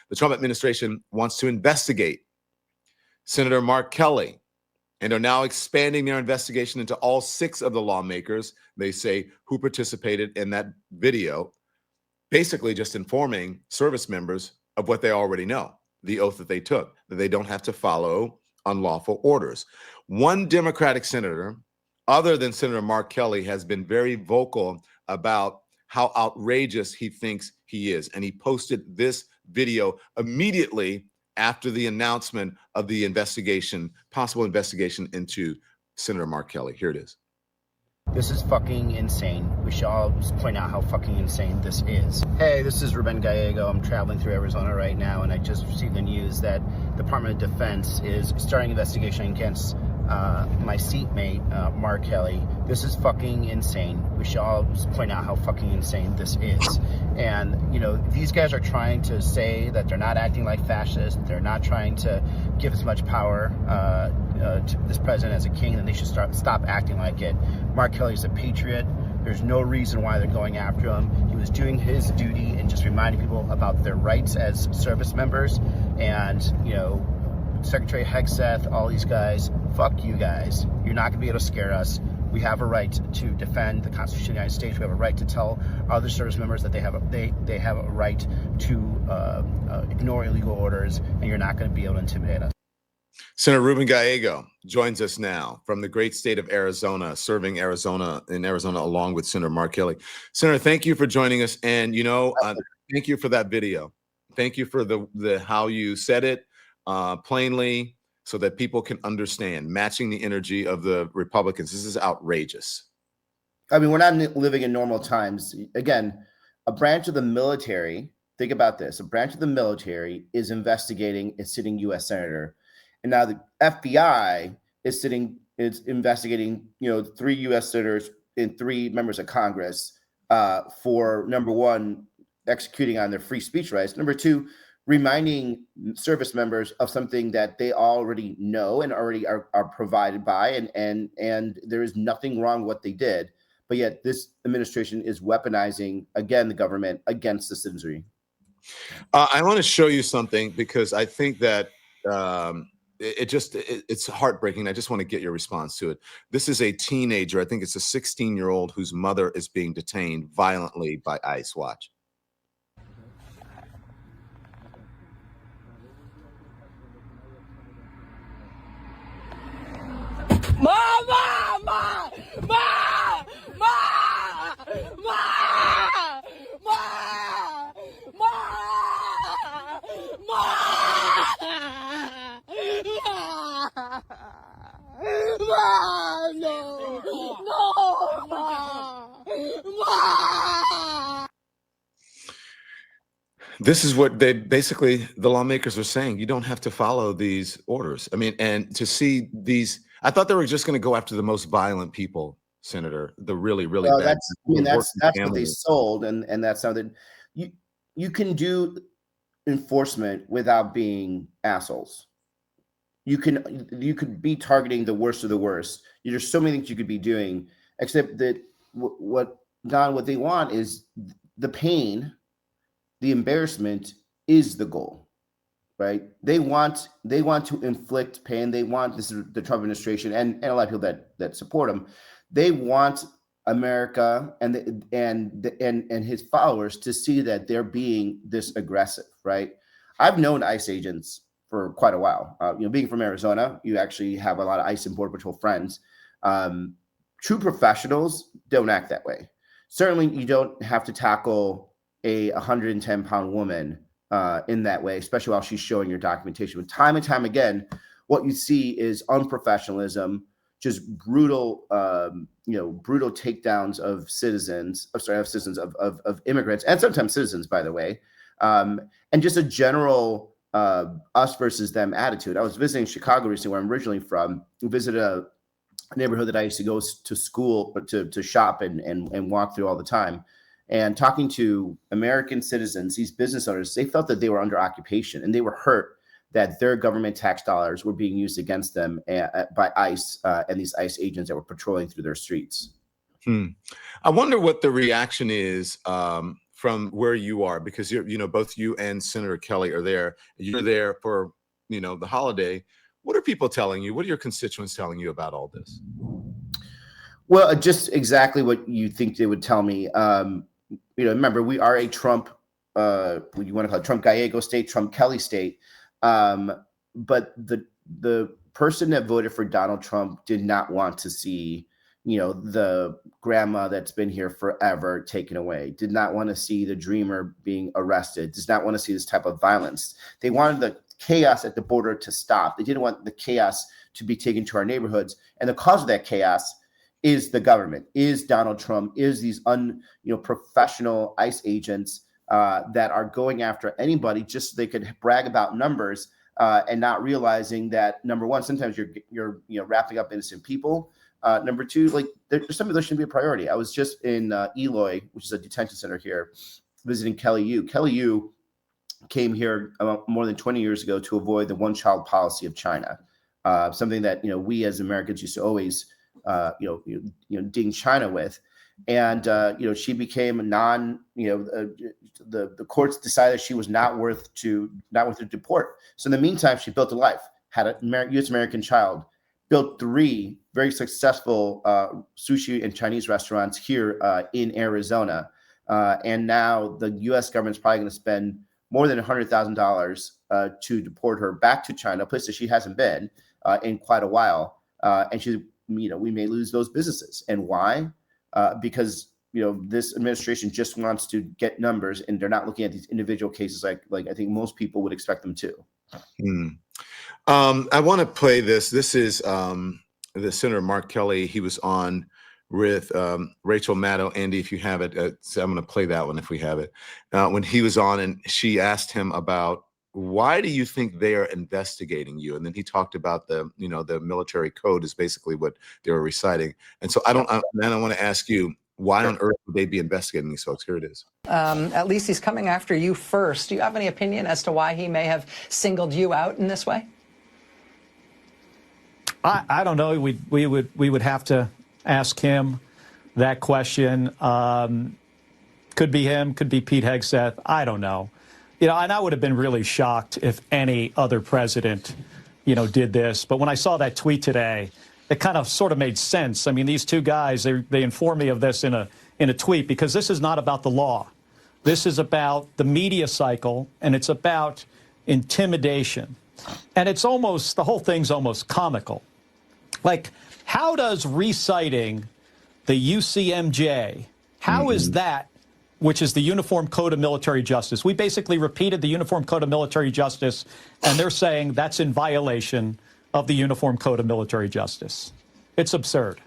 The Trump administration wants to investigate Senator Mark Kelly and are now expanding their investigation into all 6 of the lawmakers, they say, who participated in that video, basically just informing service members of what they already know, the oath that they took, that they don't have to follow unlawful orders. One Democratic senator, other than Senator Mark Kelly, has been very vocal about how outrageous he thinks he is. And he posted this video immediately after the announcement of the investigation, possible investigation into Senator Mark Kelly. Here it is. This is fucking insane. We should all point out how fucking insane this is. Hey, this is Ruben Gallego. I'm traveling through Arizona right now, and I just received the news that the Department of Defense is starting investigation against my seatmate, Mark Kelly. This is fucking insane. We should all point out how fucking insane this is. And, you know, these guys are trying to say that they're not acting like fascists. They're not trying to give as much power to this president as a king, and they should stop acting like it. Mark Kelly's a patriot. There's no reason why they're going after him. He was doing his duty and just reminding people about their rights as service members. And, you know, Secretary Hegseth, all these guys, fuck you guys. You're not gonna be able to scare us. We have a right to defend the Constitution of the United States. We have a right to tell other service members that they have a right to ignore illegal orders, and you're not gonna be able to intimidate us. Senator Ruben Gallego joins us now from the great state of Arizona, serving in Arizona along with Senator Mark Kelly. Senator, thank you for joining us, and thank you for that video. Thank you for the how you said it plainly, so that people can understand, matching the energy of the Republicans. This is outrageous. I mean, we're not living in normal times. Again, a branch of the military, think about this, a branch of the military is investigating a sitting U.S. senator. And now the FBI is investigating, 3 U.S. senators and 3 members of Congress for, number one, executing on their free speech rights. Number 2, reminding service members of something that they already know and already are provided by, and there is nothing wrong with what they did. But yet this administration is weaponizing, again, the government against the citizenry. I want to show you something, because I think that it's heartbreaking. I just want to get your response to it. This is a teenager. I think it's a 16-year-old whose mother is being detained violently by ICE. Watch. This is what the lawmakers are saying. You don't have to follow these orders. I mean, and to see these, I thought they were just going to go after the most violent people, Senator, the really, really bad. That's what they sold. And that's something you can do enforcement without being assholes. You could be targeting the worst of the worst. There's so many things you could be doing, except that what they want is the pain, the embarrassment is the goal, right? They want to inflict pain. They want, this is the Trump administration and a lot of people that support him. They want America and his followers to see that they're being this aggressive, right? I've known ICE agents for quite a while. Being from Arizona, you actually have a lot of ICE and Border Patrol friends. True professionals don't act that way. Certainly, you don't have to tackle a 110-pound woman in that way, especially while she's showing your documentation. But time and time again, what you see is unprofessionalism, just brutal, brutal takedowns of immigrants, and sometimes citizens, by the way, and just a general us versus them attitude. I was visiting Chicago recently, where I'm originally from. We visited a neighborhood that I used to go to school, to shop and walk through all the time. And talking to American citizens, these business owners, they felt that they were under occupation, and they were hurt that their government tax dollars were being used against them by ICE and these ICE agents that were patrolling through their streets. I wonder what the reaction is from from where you are, because both you and Senator Kelly are there. You're there for, the holiday. What are people telling you? What are your constituents telling you about all this? Well, just exactly what you think they would tell me. Remember, we are a Trump, what you want to call it, Trump Gallego state, Trump Kelly state. But the person that voted for Donald Trump did not want to see, the grandma that's been here forever taken away, did not want to see the dreamer being arrested, does not want to see this type of violence. They wanted the chaos at the border to stop. They didn't want the chaos to be taken to our neighborhoods. And the cause of that chaos is the government, is Donald Trump, is these professional ICE agents that are going after anybody just so they could brag about numbers and not realizing that, number one, sometimes you're wrapping up innocent people. Number two, there's something that shouldn't be a priority. I was just in Eloy, which is a detention center here, visiting Kelly Yu. Kelly Yu came here more than 20 years ago to avoid the one-child policy of China, something that we as Americans used to always ding China with. And she became a the courts decided she was not worth to deport. So in the meantime, she built a life, had a U.S. American child, built 3 very successful sushi and Chinese restaurants here in Arizona. And now the U.S. government's probably going to spend more than $100,000 to deport her back to China, a place that she hasn't been in quite a while. And we may lose those businesses. And why? Because this administration just wants to get numbers, and they're not looking at these individual cases like I think most people would expect them to. I want to play this. This is the Senator Mark Kelly. He was on with Rachel Maddow. Andy, if you have it, so I'm going to play that one if we have it. When he was on, and she asked him about, why do you think they are investigating you? And then he talked about the military code is basically what they were reciting. And so I want to ask you, why on earth would they be investigating these folks? Here it is. At least he's coming after you first. Do you have any opinion as to why he may have singled you out in this way? I don't know. We would have to ask him that question. Could be him, could be Pete Hegseth. I don't know. And I would have been really shocked if any other president, did this. But when I saw that tweet today, it kind of sort of made sense. I mean, these two guys, they informed me of this in a tweet, because this is not about the law. This is about the media cycle, and it's about intimidation. And it's almost, the whole thing's almost comical. Like, how does reciting the UCMJ, how is that, which is the Uniform Code of Military Justice? We basically repeated the Uniform Code of Military Justice, and they're saying that's in violation of the Uniform Code of Military Justice. It's absurd.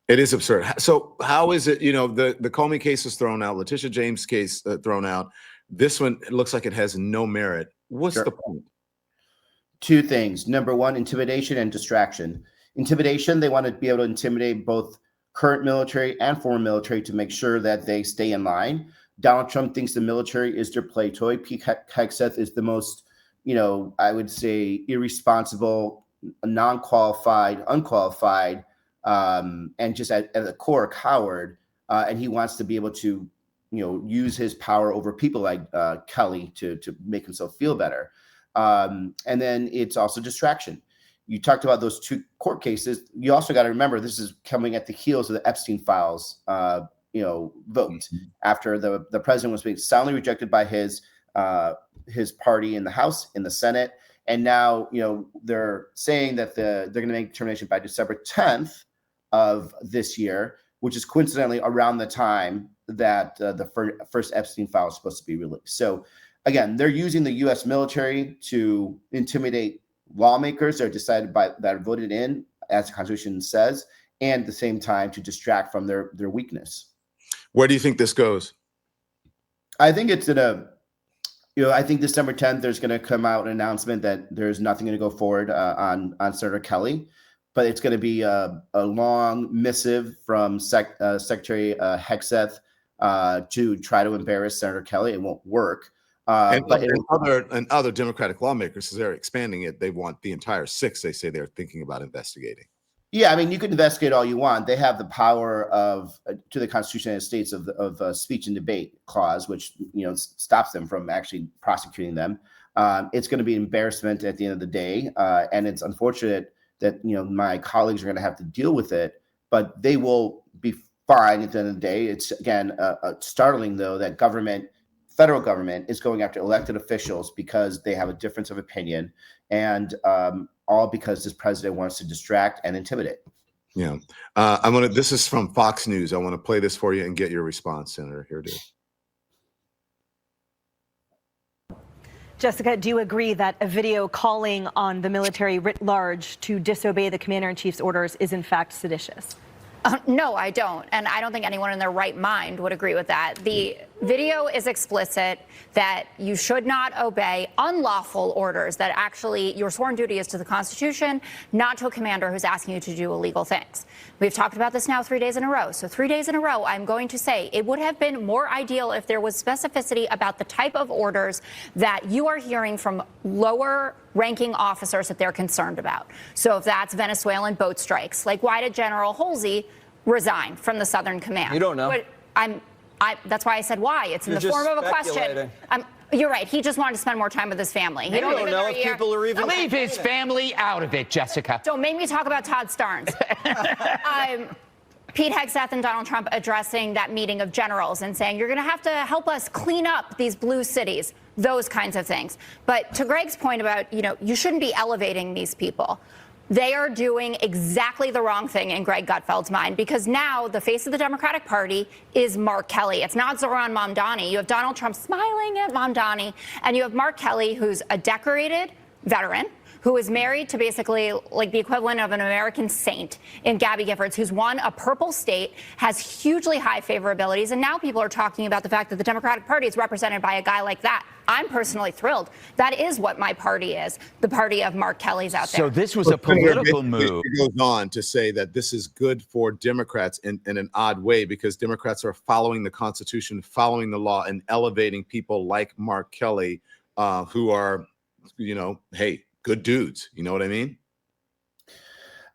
It is absurd. So how is it, the Comey case was thrown out, Letitia James case thrown out. This one, it looks like it has no merit. What's the point? 2 things. Number one, intimidation and distraction. Intimidation, they want to be able to intimidate both current military and former military to make sure that they stay in line. Donald Trump thinks the military is their play toy. Pete Hegseth is the most, I would say, irresponsible, unqualified, and just at the core, a coward. And he wants to be able to, use his power over people like Kelly to make himself feel better. And then it's also distraction. You talked about those 2 court cases. You also got to remember, this is coming at the heels of the Epstein files, vote after the president was being soundly rejected by his party in the House, in the Senate. And now, they're saying that they're going to make a determination by December 10th of this year, which is coincidentally around the time that the first Epstein file is supposed to be released. So again, they're using the U.S. military to intimidate lawmakers that are decided by, that are voted in, as the Constitution says, and at the same time to distract from their weakness. Where do you think this goes? I think it's I think December 10th, there's going to come out an announcement that there's nothing going to go forward on Senator Kelly, but it's going to be a long missive from Secretary Hegseth to try to embarrass Senator Kelly. It won't work. And other Democratic lawmakers, as they're expanding it, they want the entire 6. They say they're thinking about investigating. Yeah, I mean, you can investigate all you want. They have the power of to the Constitution of the United States of speech and debate clause, which stops them from actually prosecuting them. It's going to be an embarrassment at the end of the day, and it's unfortunate that my colleagues are going to have to deal with it, but they will be fine at the end of the day. It's again startling though that federal government is going after elected officials because they have a difference of opinion, and all because this president wants to distract and intimidate. Yeah. This is from Fox News. I want to play this for you and get your response, Senator. Here it is. Jessica, do you agree that a video calling on the military writ large to disobey the commander-in-chief's orders is in fact seditious? No, I don't. And I don't think anyone in their right mind would agree with that. The video is explicit that you should not obey unlawful orders, that actually your sworn duty is to the Constitution, not to a commander who's asking you to do illegal things. We've talked about this now 3 days in a row. So 3 days in a row, I'm going to say it would have been more ideal if there was specificity about the type of orders that you are hearing from lower ranking officers that they're concerned about. So if that's Venezuelan boat strikes, like why did General Halsey resign from the Southern Command? You don't know. But that's why I said why. It's in the form of a question. You're right. He just wanted to spend more time with his family. You don't know if people are even... Leave his family out of it, Jessica. Don't make me talk about Todd Starnes. Pete Hegseth and Donald Trump addressing that meeting of generals and saying, you're going to have to help us clean up these blue cities, those kinds of things. But to Greg's point about, you shouldn't be elevating these people. They are doing exactly the wrong thing in Greg Gutfeld's mind, because now the face of the Democratic Party is Mark Kelly. It's not Zoran Mamdani. You have Donald Trump smiling at Mamdani, and you have Mark Kelly, who's a decorated veteran, who is married to basically like the equivalent of an American saint in Gabby Giffords, who's won a purple state, has hugely high favorabilities, and now people are talking about the fact that the Democratic Party is represented by a guy like that. I'm personally thrilled. That is what my party is, the party of Mark Kelly's out there. So this was a political move. It goes on to say that this is good for Democrats in an odd way, because Democrats are following the Constitution, following the law, and elevating people like Mark Kelly, who are, hey, good dudes. You know what I mean?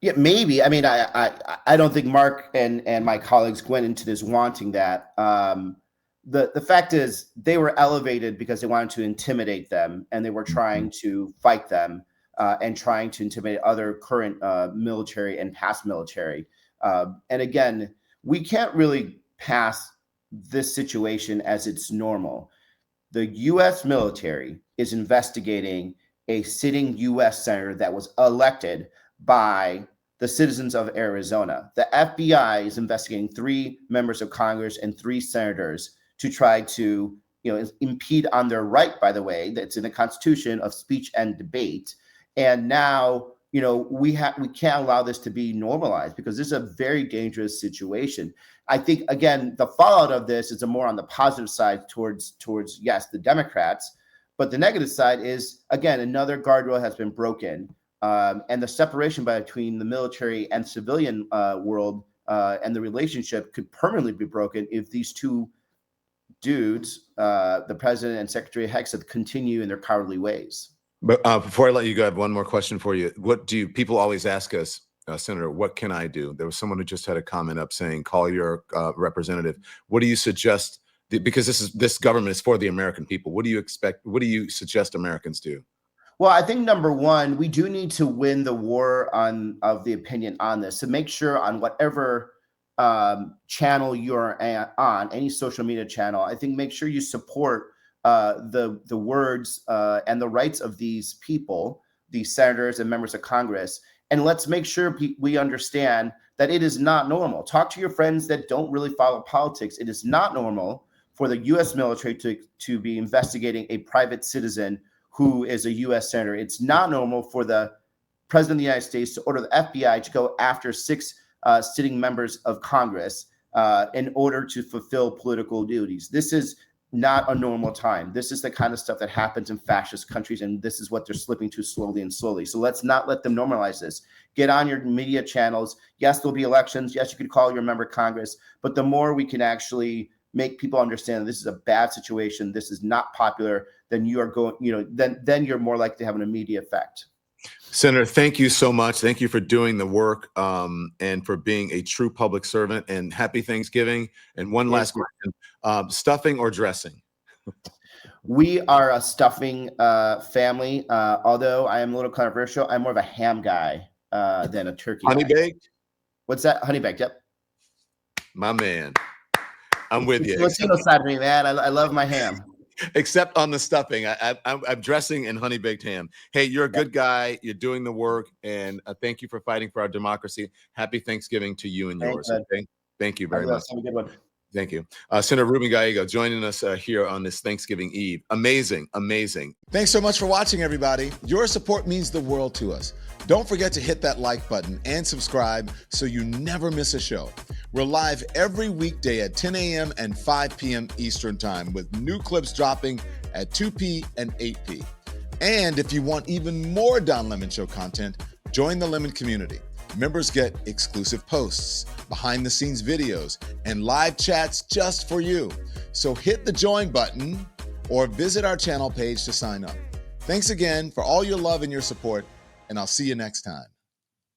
Yeah, maybe. I mean, I don't think Mark and my colleagues went into this wanting that. The fact is they were elevated because they wanted to intimidate them, and they were trying to fight them and trying to intimidate other current military and past military. And again, we can't really pass this situation as it's normal. The U.S. military is investigating a sitting U.S. senator that was elected by the citizens of Arizona. The FBI is investigating 3 members of Congress and 3 senators to try to, impede on their right, by the way, that's in the Constitution, of speech and debate. And now, we can't allow this to be normalized, because this is a very dangerous situation. I think, again, the fallout of this is more on the positive side towards yes, the Democrats. But the negative side is, again, another guardrail has been broken, and the separation between the military and civilian world and the relationship could permanently be broken if these 2 dudes, the president and Secretary Hegseth, continue in their cowardly ways. But before I let you go, I have one more question for you. People always ask us, Senator, what can I do? There was someone who just had a comment up saying, call your representative. What do you suggest? Because this government is for the American people. What do you expect? What do you suggest Americans do? Well, I think number one, we do need to win the war of the opinion on this. So make sure on whatever channel you're on, any social media channel, I think make sure you support the words and the rights of these people, these senators and members of Congress. And let's make sure we understand that it is not normal. Talk to your friends that don't really follow politics. It is not normal for the U.S. military to be investigating a private citizen who is a U.S. senator. It's not normal for the president of the United States to order the FBI to go after 6 sitting members of Congress in order to fulfill political duties. This is not a normal time. This is the kind of stuff that happens in fascist countries, and this is what they're slipping to slowly and slowly. So let's not let them normalize this. Get on your media channels. Yes, there'll be elections. Yes, you could call your member of Congress, but the more we can actually make people understand that this is a bad situation, this is not popular, then you are going, then you're more likely to have an immediate effect. Senator, thank you so much. Thank you for doing the work and for being a true public servant. And happy Thanksgiving. And one last question: stuffing or dressing? We are a stuffing family. Although I am a little controversial, I'm more of a ham guy than a turkey. Honey guy. baked? What's that? Honey baked. Yep. My man, I'm with you. Latino side of me, man. I love my ham. Except on the stuffing. I'm dressing in honey baked ham. Hey, you're a good guy. You're doing the work, and thank you for fighting for our democracy. Happy Thanksgiving to you and yours. Okay? Thank you very much. Have a good one. Thank you. Senator Ruben Gallego joining us here on this Thanksgiving Eve. Amazing, amazing. Thanks so much for watching, everybody. Your support means the world to us. Don't forget to hit that like button and subscribe so you never miss a show. We're live every weekday at 10 a.m. and 5 p.m. Eastern Time with new clips dropping at 2 p. and 8 p. And if you want even more Don Lemon Show content, join the Lemon community. Members get exclusive posts, behind-the-scenes videos, and live chats just for you. So hit the join button or visit our channel page to sign up. Thanks again for all your love and your support, and I'll see you next time.